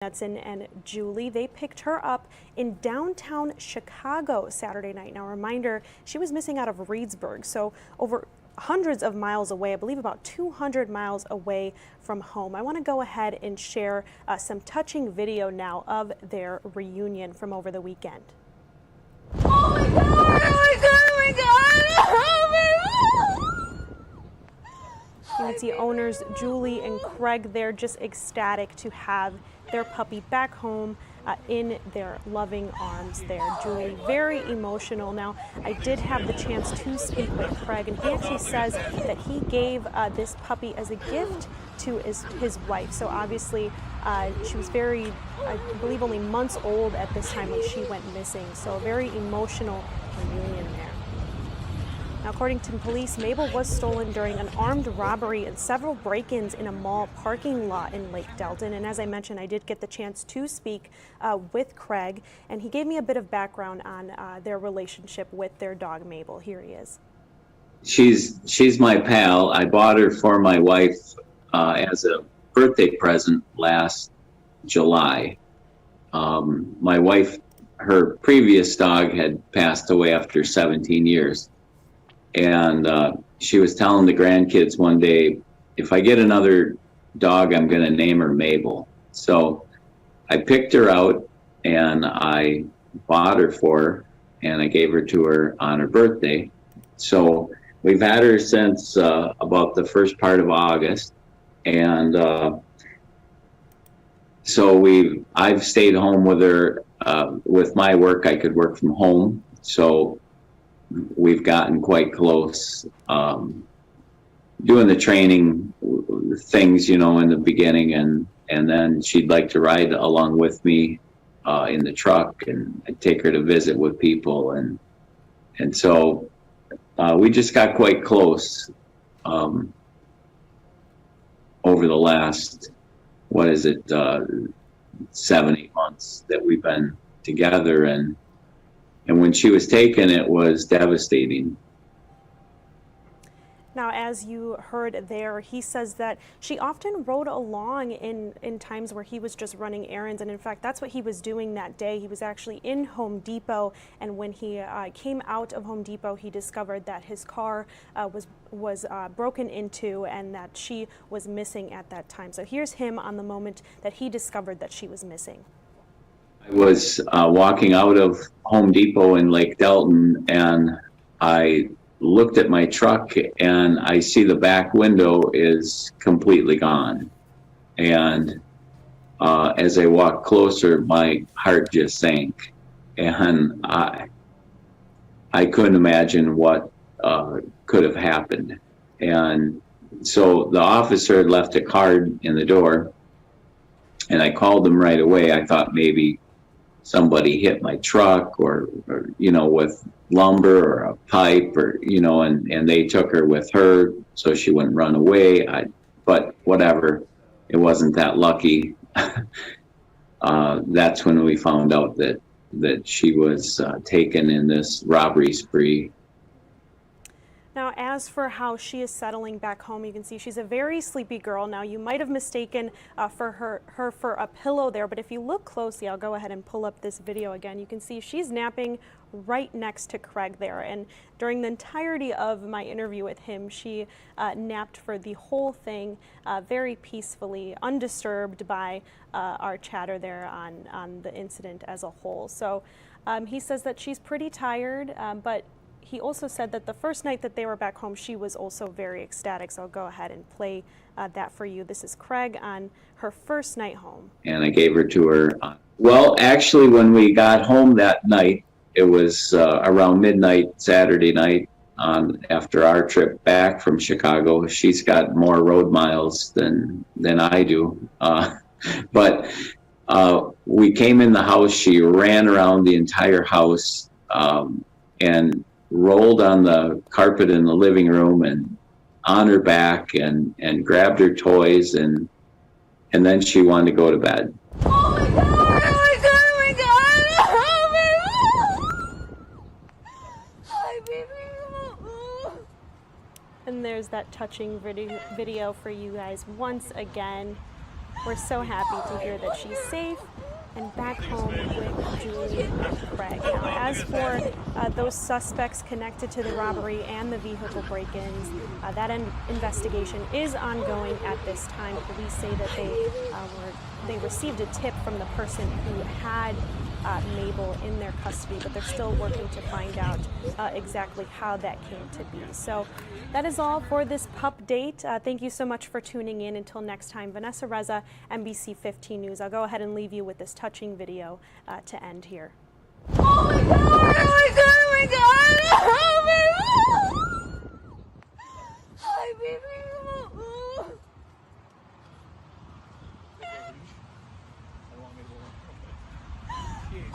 Knudsen and Julie. They picked her up in downtown Chicago Saturday night. Now, reminder, she was missing out of Reedsburg, so over hundreds of miles away, I believe about 200 miles away from home. I want to go ahead and share some touching video now of their reunion from over the weekend. Oh my God! Oh my God! Oh my God! Oh my God! You can see owners Julie and Craig there just ecstatic to have their puppy back home in their loving arms there. Julie, very emotional. Now, I did have the chance to speak with Craig, and he actually says that he gave this puppy as a gift to his wife. So obviously, she was very, I believe, only months old at this time when she went missing. So a very emotional reunion there. Now, according to police, Mabel was stolen during an armed robbery and several break-ins in a mall parking lot in Lake Delton. And as I mentioned, I did get the chance to speak with Craig, and he gave me a bit of background on their relationship with their dog, Mabel. Here he is. She's my pal. I bought her for my wife as a birthday present last July. My wife, her previous dog had passed away after 17 years. And she was telling the grandkids one day, if I get another dog, I'm going to name her Mabel. So I picked her out and I bought her for her, and I gave her to her on her birthday. So we've had her since about the first part of August. And so I've stayed home with her. With my work, I could work from home. So we've gotten quite close, doing the training things, in the beginning, and then she'd like to ride along with me in the truck, and I'd take her to visit with people, and so we just got quite close over the last 7-8 months that we've been together, and when she was taken, it was devastating. Now, as you heard there, he says that she often rode along in times where he was just running errands. And in fact, that's what he was doing that day. He was actually in Home Depot. And when he came out of Home Depot, he discovered that his car was broken into and that she was missing at that time. So here's him on the moment that he discovered that she was missing. I was walking out of Home Depot in Lake Delton, and I looked at my truck and I see the back window is completely gone. And as I walked closer, my heart just sank, and I couldn't imagine what could have happened. And so the officer had left a card in the door, and I called them right away. I thought maybe somebody hit my truck or with lumber or a pipe, or and they took her with her so she wouldn't run away. But whatever, it wasn't that lucky. That's when we found out that she was taken in this robbery spree. Now, as for how she is settling back home, you can see she's a very sleepy girl. Now, you might have mistaken for her for a pillow there, but if you look closely, I'll go ahead and pull up this video again. You can see she's napping right next to Craig there. And during the entirety of my interview with him, she napped for the whole thing very peacefully, undisturbed by our chatter there on the incident as a whole. So he says that she's pretty tired, but he also said that the first night that they were back home, she was also very ecstatic. So I'll go ahead and play that for you. This is Craig on her first night home. And I gave her to her. Well, actually, when we got home that night, it was around midnight Saturday night after our trip back from Chicago. She's got more road miles than I do. But we came in the house. She ran around the entire house and rolled on the carpet in the living room and on her back and grabbed her toys, and then she wanted to go to bed. Oh my God! Oh my God! Oh my God! Oh my God! Hi, baby. And there's that touching video for you guys once again. we're so happy to hear that she's safe and back home with Julie and Craig. Now, as for those suspects connected to the robbery and the vehicle break-ins, that investigation is ongoing at this time. Police say that they received a tip from the person who had Mabel in their custody, but they're still working to find out exactly how that came to be. So that is all for this pup date. Thank you so much for tuning in. Until next time, Vanessa Reza, NBC 15 News. I'll go ahead and leave you with this touching video to end here. Oh my God! Oh my God! Oh my God! Oh my God! Hi, baby.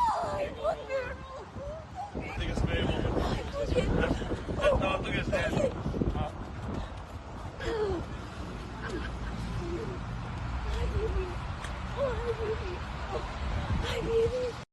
Hi, wonderful. I think it's very well. No, look at that. Hi, baby. Oh, hi, baby. Oh, hi, baby.